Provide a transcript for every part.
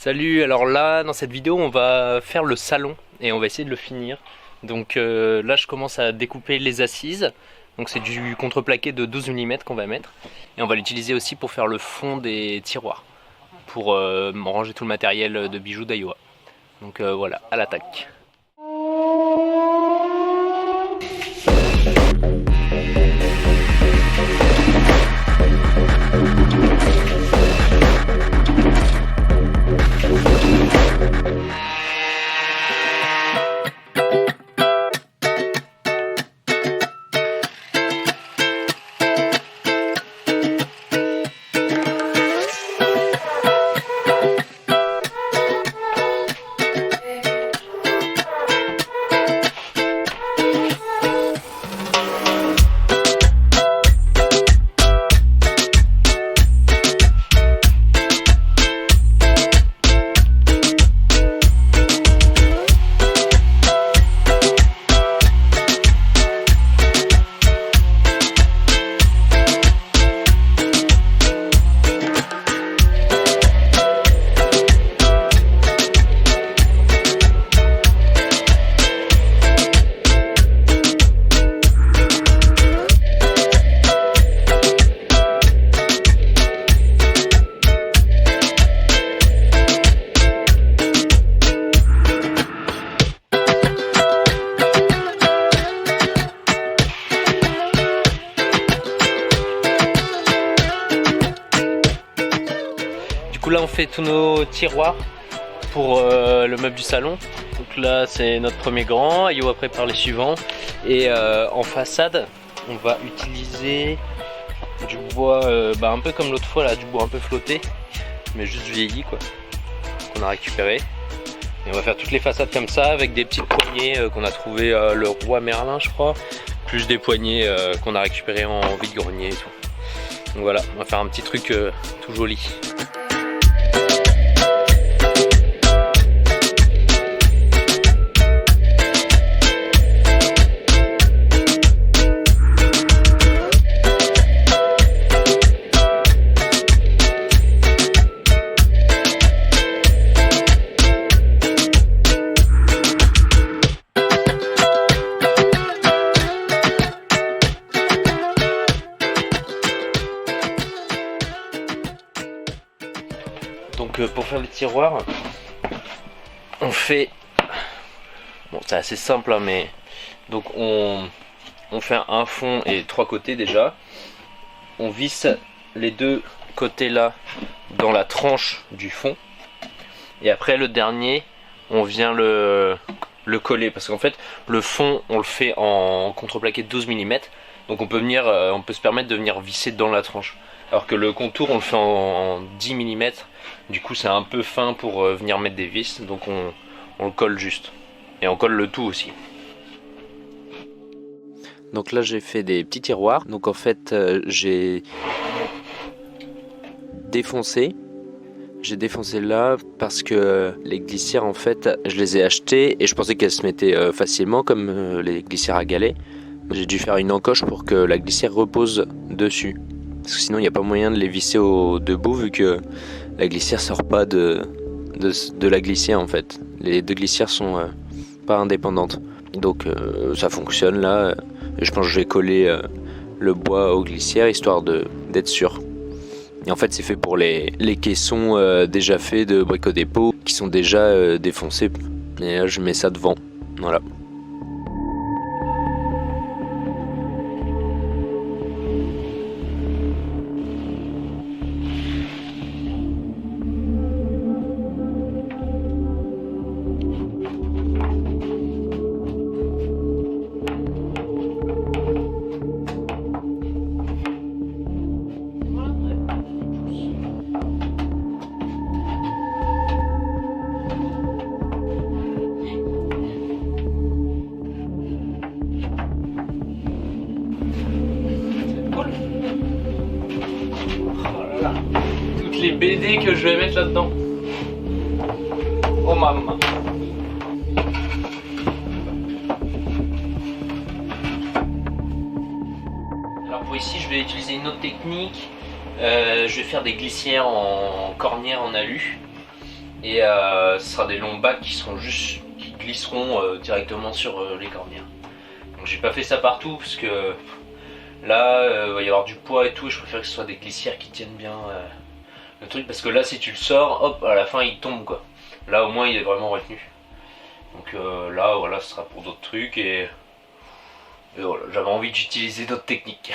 Salut, alors là dans cette vidéo on va faire le salon et on va essayer de le finir. Donc là je commence à découper les assises. Donc c'est du contreplaqué de 12 mm qu'on va mettre. Et on va l'utiliser aussi pour faire le fond des tiroirs. Pour ranger tout le matériel de bijoux d'Aiwa. Donc voilà, à l'attaque. Du coup là on fait tous nos tiroirs pour le meuble du salon. Donc là c'est notre premier grand, Aiwa prépare les suivants. Et en façade on va utiliser du bois un peu comme l'autre fois là, du bois un peu flotté mais juste vieilli quoi, qu'on a récupéré. Et on va faire toutes les façades comme ça avec des petites poignées qu'on a trouvé le roi Merlin je crois, plus des poignées qu'on a récupérées en vide-grenier et tout. Donc voilà, on va faire un petit truc tout joli. Donc pour faire les tiroirs, on fait, bon c'est assez simple hein, mais donc on fait un fond et 3 côtés déjà. On visse les 2 côtés là dans la tranche du fond et après le dernier on vient le coller parce qu'en fait le fond on le fait en contreplaqué de 12 mm donc on peut se permettre de venir visser dans la tranche, alors que le contour on le fait en 10 mm. Du coup c'est un peu fin pour venir mettre des vis, donc on le colle juste. Et on colle le tout aussi. Donc là j'ai fait des petits tiroirs. Donc en fait j'ai défoncé. J'ai défoncé là parce que les glissières en fait je les ai achetées et je pensais qu'elles se mettaient facilement comme les glissières à galets. J'ai dû faire une encoche pour que la glissière repose dessus. Parce que sinon il n'y a pas moyen de les visser au debout vu que la glissière sort pas de la glissière en fait. Les 2 glissières sont pas indépendantes. Donc ça fonctionne là. Et je pense que je vais coller le bois aux glissières histoire d'être sûr. Et en fait c'est fait pour les caissons déjà faits de Brico Dépôt qui sont déjà défoncés. Et là je mets ça devant. Voilà. Toutes les BD que je vais mettre là-dedans. Oh maman. Alors pour ici je vais utiliser une autre technique. Je vais faire des glissières en cornière en alu. Et ce sera des longs bacs qui glisseront directement sur les cornières. Donc j'ai pas fait ça partout parce que là il va y avoir du poids et tout, et je préfère que ce soit des glissières qui tiennent bien le truc, parce que là si tu le sors, hop, à la fin il tombe quoi. Là au moins il est vraiment retenu. Donc là voilà, ce sera pour d'autres trucs, et voilà, j'avais envie d'utiliser d'autres techniques.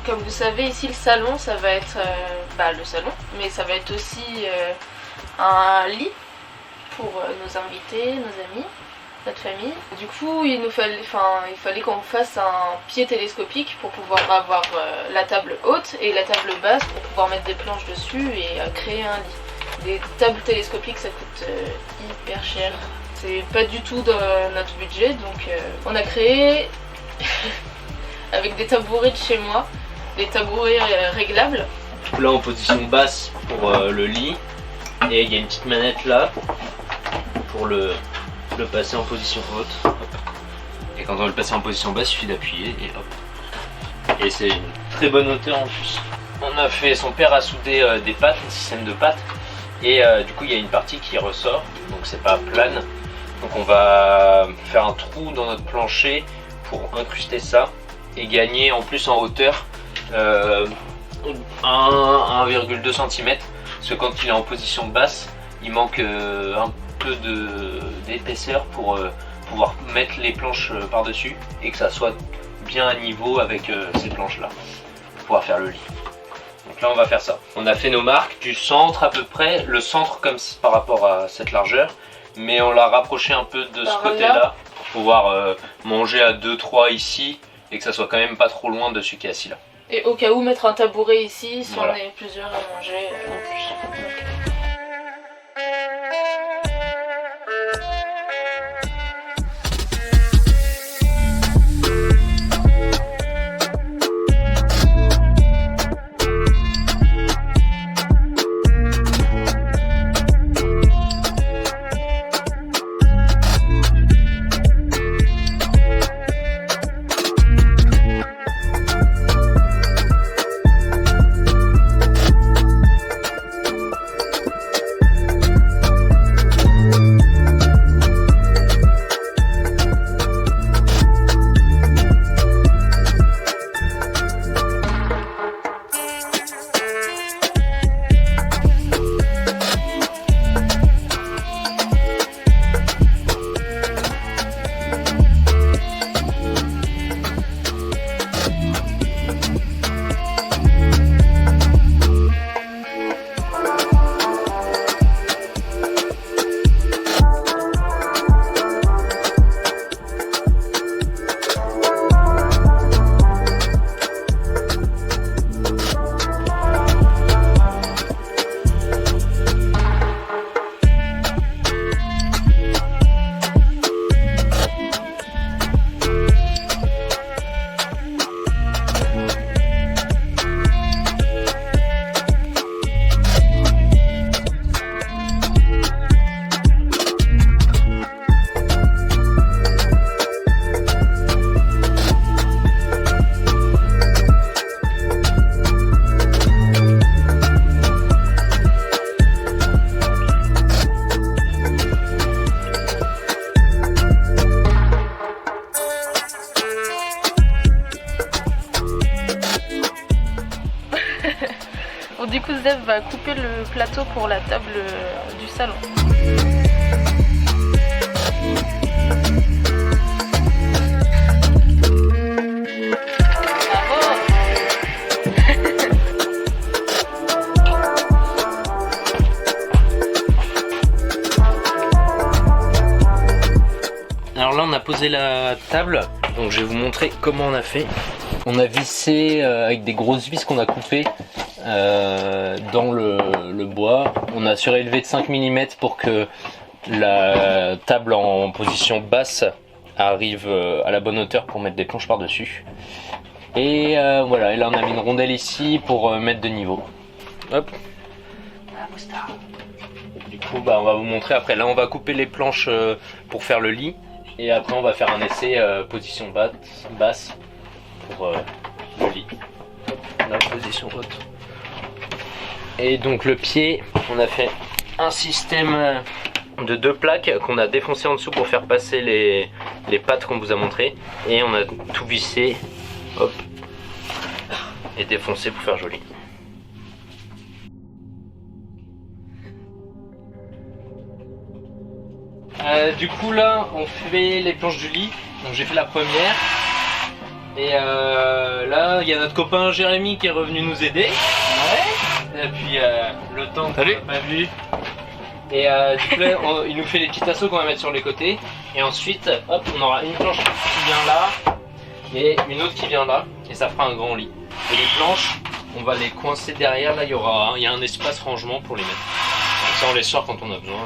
Comme vous savez, ici le salon, ça va être le salon, mais ça va être aussi un lit pour nos invités, nos amis, notre famille. Du coup, il fallait qu'on fasse un pied télescopique pour pouvoir avoir la table haute et la table basse pour pouvoir mettre des planches dessus et créer un lit. Des tables télescopiques, ça coûte hyper cher. C'est pas du tout dans notre budget, donc on a créé avec des tabourets de chez moi, des tabourets réglables. Là en position basse pour le lit, et il y a une petite manette là pour le passer en position haute. Hop. Et quand on veut le passer en position basse, il suffit d'appuyer et hop. Et c'est une très bonne hauteur en plus. Son père a soudé des pattes, un système de pattes, et du coup il y a une partie qui ressort, donc c'est pas plane. Donc on va faire un trou dans notre plancher pour incruster ça et gagner en plus en hauteur 1,2 cm, parce que quand il est en position basse, il manque un peu d'épaisseur pour pouvoir mettre les planches par-dessus et que ça soit bien à niveau avec ces planches-là, pour pouvoir faire le lit. Donc là on va faire ça. On a fait nos marques du centre à peu près, le centre comme par rapport à cette largeur, mais on l'a rapproché un peu de ce côté-là pour pouvoir manger à 2-3 ici et que ça soit quand même pas trop loin de celui qui est assis là. Et au cas où mettre un tabouret ici si voilà. On est plusieurs à manger en plus. du coup, Zeb va couper le plateau pour la table du salon. Alors là on a posé la table, donc je vais vous montrer comment on a fait. On a vissé avec des grosses vis qu'on a coupées dans le bois. On a surélevé de 5 mm pour que la table en position basse arrive à la bonne hauteur pour mettre des planches par dessus. Et voilà, et là on a mis une rondelle ici pour mettre de niveau. Hop. Du coup on va vous montrer après. Là on va couper les planches pour faire le lit. Et après on va faire un essai position basse pour le lit. La position haute. Et donc le pied, on a fait un système de 2 plaques qu'on a défoncé en dessous pour faire passer les pattes qu'on vous a montré. Et on a tout vissé, hop, et défoncé pour faire joli. Du coup là on fait les planches du lit, donc j'ai fait la première et là il y a notre copain Jérémy qui est revenu nous aider. Ouais. Et puis le temps qu'on n'a pas vu. Et du coup là il nous fait les petits tasseaux qu'on va mettre sur les côtés et ensuite hop on aura une planche qui vient là et une autre qui vient là et ça fera un grand lit. Et les planches on va les coincer derrière, là il y a un espace rangement pour les mettre. Donc ça on les sort quand on a besoin.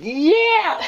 Yeah.